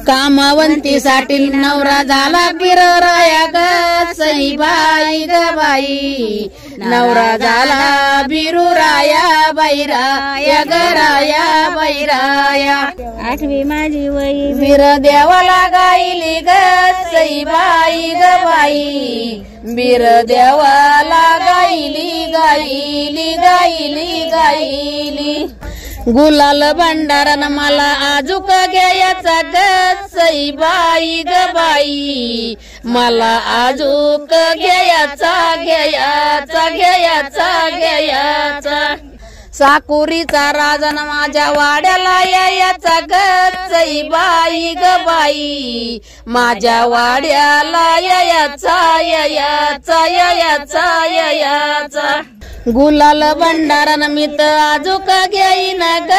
कामवंतीसाठी नवरा झाला बिरराया ग सईबाई ग बाई, नवरा झाला बिरुराया बैराया ग राया बैराया। आठवी माझी वही बिर देवाला गायली ग सईबाई ग बाई, बिर देवाला गायली गायली गायली गायली। गुलाल भंडारन मला आजूक घ्यायचा ग सईबाई ग बाई, मला आजूक घ्यायचा घ्यायचा घ्यायचा घ्यायचा। साकुरीचा राजन माझ्या वाड्याला यायचा ग सईबाई ग बाई, माझ्या वाड्याला यायचा यायचा यायचा यायचा। गुलाल भंडारन मी तर आजूक घेईन ग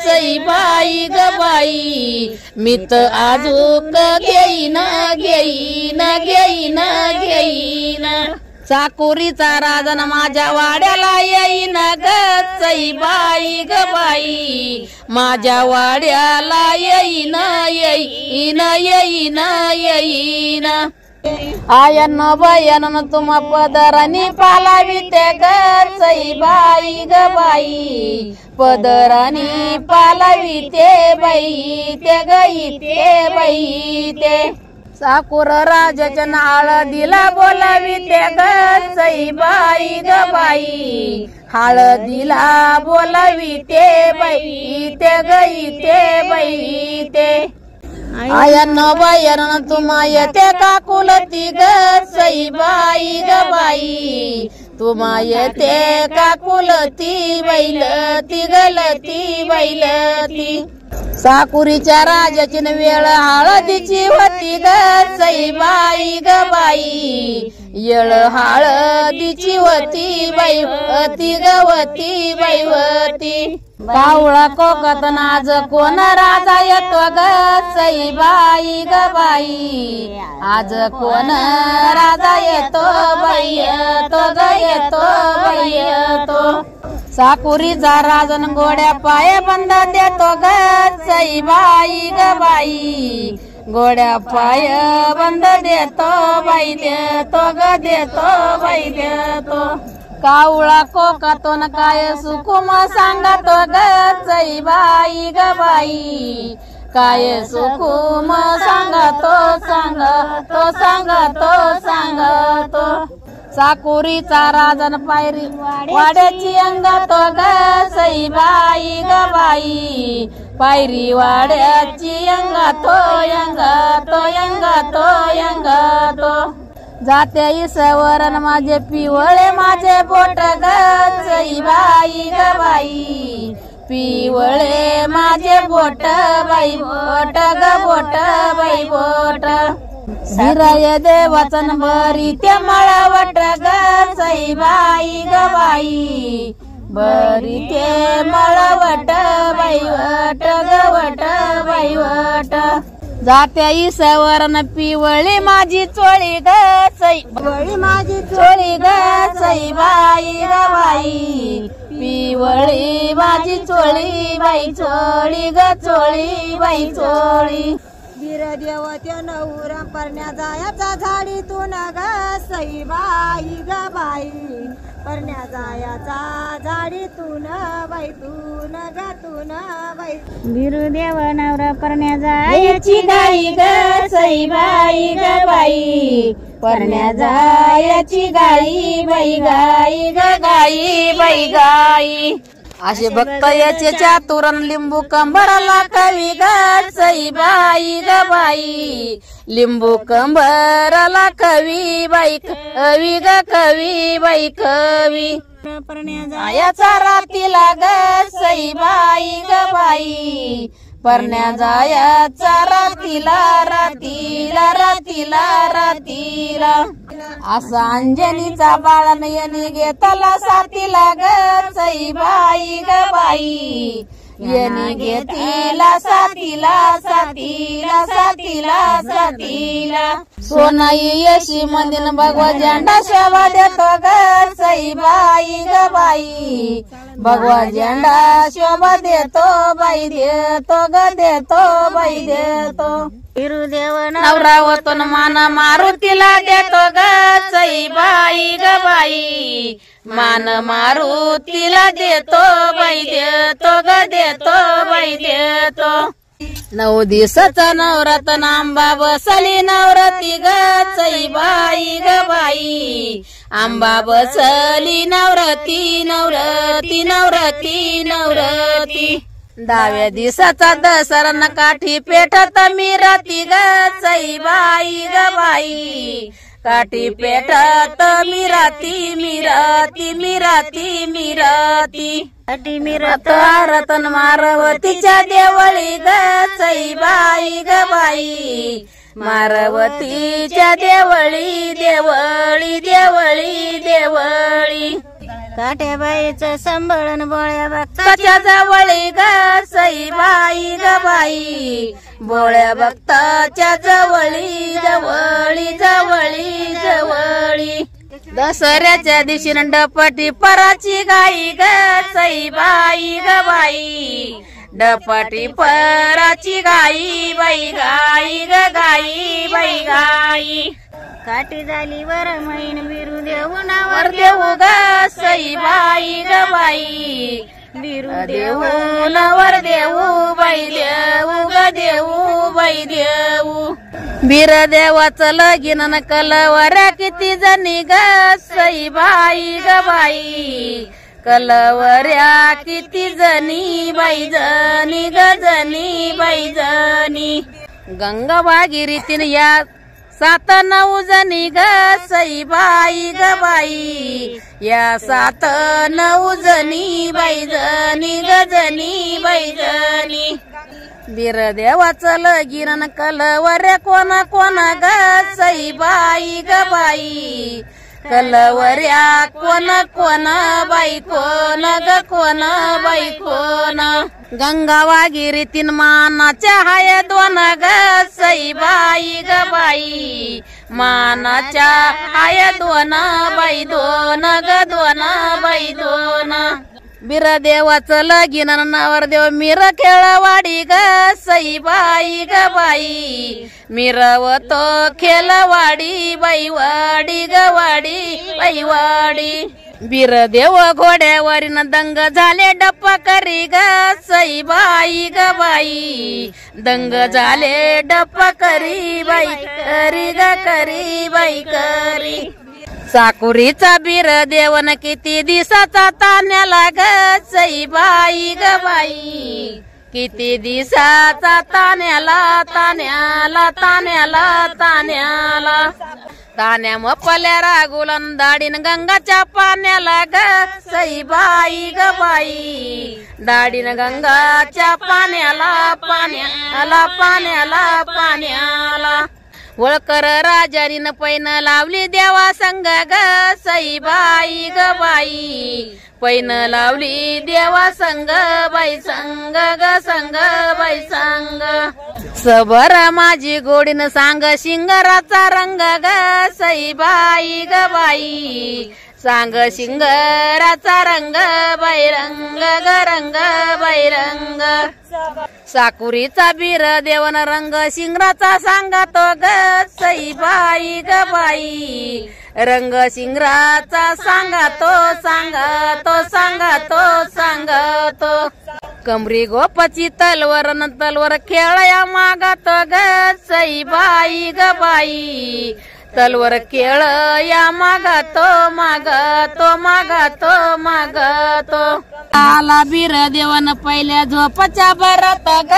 सईबाई ग बाई, मी तर आजूक घेईन घेईन घेईन घेईन। साकुरीचा राजन माझ्या वाड्याला येईन ग सईबाई ग बाई, माझ्या वाड्याला येईन येईन येईन येईन। आयन बयन तुम पदरानी पालाविते ग सईबाई ग बाई, पदरानी पालाविते बाई ते गईते बाई ते। साकुर राजाच्या हळदीला बोलाविते ग सईबाई ग बाई, हळदीला बोलाविते बाई ते गईते बाई ते। आयन बयन तुमा येते का कुलती ग सईबाई ग बाई, तुमा येते का कुलती बैलती गलती बैलती। साकुरीच्या राजाची वेळ हळदीची होती ग सईबाई ग बाई, येळ हळदीची होती बैवती गवती बैवती। कावळा कोकण आज कोण राजा येतो ग सईबाई ग बाई, आज कोण राजा येतो बाई येतो ग येतो बाई येतो। साकुरीचा राजन गोड्या पाय बंद देतो ग सईबाई ग बाई, गोड्या पाय बंद देतो बाई देतो ग देतो बाई देतो। कावळा कोकातून काय सुकुम सांगतो ग सईबाई ग बाई, काय सुकुम सांगतो सांगतो सांगतो सांगतो। साकुरीचा राजन पायरी वाड्याची अंगातो ग सईबाई ग बाई, पायरी वाड्याची अंगातो अंगातो अंगातो अंगातो। जाते इसवरन माझे पिवळे माझे बोट ग सईबाई ग बाई, पिवळे माझे बोट बाई बोट ग बोट बाई बोट। हिराय देवाचन बरी ते मळवट ग सईबाई ग बाई, बरी ते मळवट बाई वट ग वट बाई वट। जात्या इसवरन पिवळी माझी चोळी ग सईबाई माझी चोळी ग सईबाई ग बाई, पिवळी माझी चोळी बाई चोळी ग चोळी बाई चोळी। बिर देवत्या नवरा परण्या जायाचा झाडीतून ग सईबाई ग बाई, परण्या जायाचा झाडीतून बाई तून ग तून बाई। बिरू देव नवरा परण्या जायाची गाई ग सईबाई ग बाई, परण्या जायाची गाई बाई गाई ग गाई बाई गाई। असे भक्त याचे चातुरन लिंबू कंबराला कवी ग सईबाई ग बाई, लिंबू कंबराला कवी बाई कवी ग कवी बाई कवी। जायाचा रातीला ग सईबाई ग बाई, परण्या जायाचा रातीला रातीला रातीला रातीला। असा अंजनीचा बाळन यनी घेतला साथीला ग सईबाई ग बाई, यनी घेतला साथीला साथीला साथीला। साथीला साथीला सोनाई यशी मंदिर भगवा झेंडा शोभा देतो ग सईबाई ग बाई भगवा झेंडा शोभा देतो बाई देतो ग देतो बाई देतो बिरुदेव नवरा होतो न मान मारुतीला देतो ग सईबाई ग बाई मान मारुतीला देतो बाई देतो ग देतो बाई देतो 9 दिवसाचा नवरात्र आंबा बसली नवराती ग सईबाई ग बाई आंबा बसली नवराती नवराती नवराती नवराती 10व्या दिवसाचा दसरा न काठी पेटत मिराती ग सईबाई ग बाई काठी पेटत मिराती मिराती मिराती मिराती काठी मिरत रतन मारवतीच्या देवळी ग सईबाई ग बाई मारवतीच्या देवळी देवळी देवळी देवळी काठ्याबाईचं संभळण बोळ्या भक्ताच्या जवळी ग सईबाई ग बाई बोळ्या भक्ताच्या जवळी जवळी जवळी जवळी दसऱ्याच्या दिवशी डपटी पराची गाई ग सईबाई ग बाई डपटी पराची गाई बाई गाई ग गाई बाई गाई काठी झाली वर मैन बिरुदेव वर नावर देऊ ग सईबाई ग बाई बिरुदेव नवर देऊ बाई देऊ ग देऊ बाई देऊ बीर देवाचं लगीन न कलवऱ्या किती जणी ग सईबाई ग बाई कलवऱ्या किती जणी बाई जणी ग जणी बाई जणी गंगा भागीरथीन या 7-9 जणी ग सईबाई ग बाई या 7-9 जणी बाई जणी ग जणी बाई जणी बीर देवाचं लगीन न कलवऱ्या कोणा कोणा ग सईबाई ग बाई कलवऱ्या कोण कोण बाई कोण ग कोण बाई कोण गंगा भागीरथीन मानाच्या हाय 2 ग सईबाई ग बाई मानाच्या हाय 2 बाई 2 ग 2 बाई 2 बीर देवाचं लगीन नवरदेव मिर खेळवाडी ग सईबाई ग बाई मिरवतो खेळवाडी बाई वाडी ग वाडी बाई वाडी बीर देव घोड्यावरीन दंग झाले डप्प करी ग सईबाई ग बाई दंग झाले डप्प करी बाई करी ग करी बाई करी साकुरीचा बीर देवन किती दिवसाचा तान्याला ग सईबाई ग बाई किती दिवसाचा तान्याला तान्याला तान्याला तान्याला तान्या मपल्या रागुलन दाडीन गंगाच्या पाण्याला ग सईबाई ग बाई दाडीन गंगाच्या पाण्याला पाण्याला पाण्याला पाण्याला वळकर राजारीन पैन लावली देवा संग ग सईबाई ग बाई पैन लावली देवा संग बाई संग ग संग बाई संग सबर माझी गोडीन सांग शिंगराचा रंग ग सईबाई ग बाई सांग शिंगराचा रंग बाई रंग ग रंग बाई रंग साकुरीचा बीर देवन रंग शिंगराचा सांगतो ग सईबाई ग बाई रंग शिंगराचा सांगतो सांगतो सांगतो सांगतो कमरी गोपाची तलवर न तलवर खेळया मागतो ग सईबाई ग बाई तलवर खेळ या मागतो मागतो मागतो मागतो आला बीर देवन पहिल्या झोपच्या भरात ग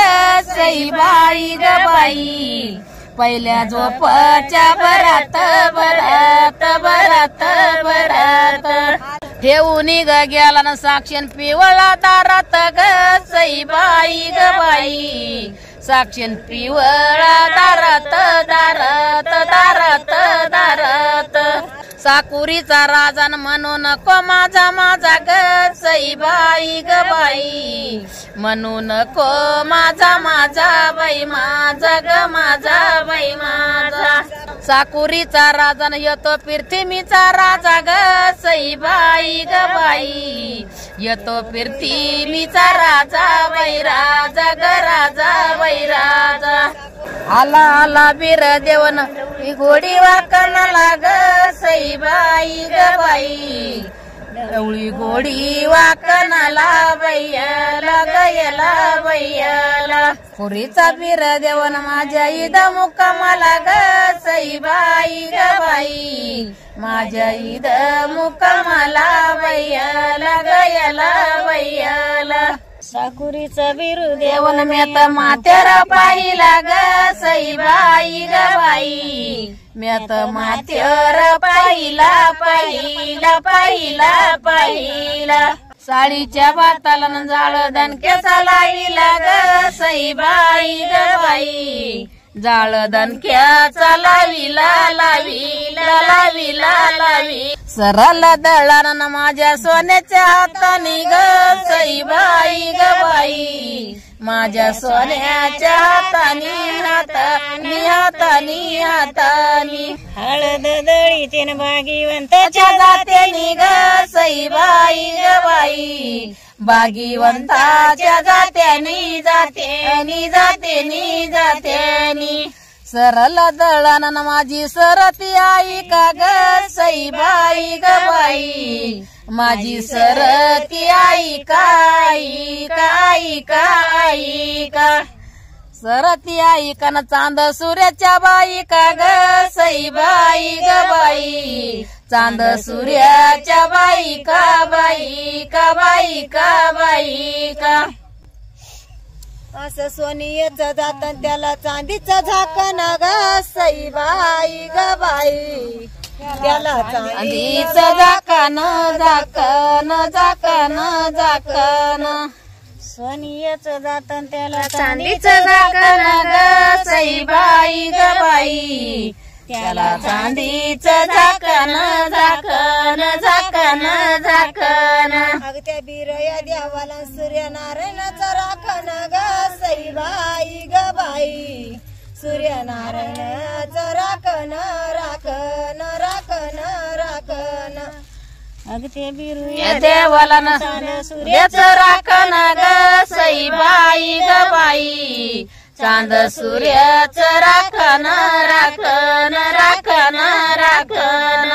सईबाई ग बाई पहिल्या झोपच्या भरात भरात भरात भरात ठेवून ग गेला न साक्षीन पिवळा दारात ग सईबाई ग बाई साक्षीन पिवळा दारात दारात दारात दारात साकुरीचा राजन म्हणू नको माझा माझा ग सईबाई ग बाई, म्हणू नको माझा माझा बाई माझा ग माझा बाई माझा. साकुरीचा राजन येतो पृथ्वीचा राजा ग सईबाई ग बाई, येतो पृथ्वीचा राजा बाई राजा ग राजा बाई राजा. आला आला बीर देवन घोडी वाकणाला ग सईबाई ग बाई, डवळी घोडी वाकणाला बैयाला गयला बैयाला. पुरीचा बीर देवन माझ्या ईद मुक्कामाला ग सईबाई ग बाई, माझ्या ईद मुक्कामाला बैयाला गयला बैयाला. साकुरीचा बिरू देवन मेत माथ्यार पाहिला ग सईबाई ग बाई, मेत माथ्यार पाहिला पाहिला पाहिला पाहिला. साडीच्या बाताला जाळ दणक्याचा लाविला ग सईबाई ग बाई, जाळ दणक्याचा लाविला लाविला लाविला लावी. सरल दळण माझ्या सोन्याच्या हातानी ग सईबाई ग बाई, माझ्या सोन्याच्या हातानी हातानी हातानी हातानी. हळद दळीचे भागीवंताच्या जात्यानी ग सईबाई ग बाई, भागीवंताच्या जात्यानी जात्यानी जात्यानी जात्यानी. सरल दळण माझी सरती आई का ग सईबाई ग बाई, माझी सरती आई का आई का आई का आई का. सरती आई का न चांद सूर्याच्या बाई का ग सईबाई ग बाई, चांद सूर्याच्या बाई का बाई का बाई का बाई का. असं सोनीयेचं जातं त्याला चांदीचं झाकण ग सईबाई ग बाई, त्याला चांदीचं झाकण झाकण झाकण झाकण. सोनीयेचं जातं त्याला चांदीचं झाकण ग सईबाई ग बाई, त्याला चांदीचं झाकण झाकण झाकण झाकण. अग त्या बिरया देवाला सूर्यनारायणाचं राखण ग सईबाई ग बाई, सूर्यनारायणाचं राखण राखण राखण राखण. अग ते बिरया देवाला सूर्याचं राखण ग सईबाई ग बाई, चांद सूर्याचं राखण राखण राखण राखण.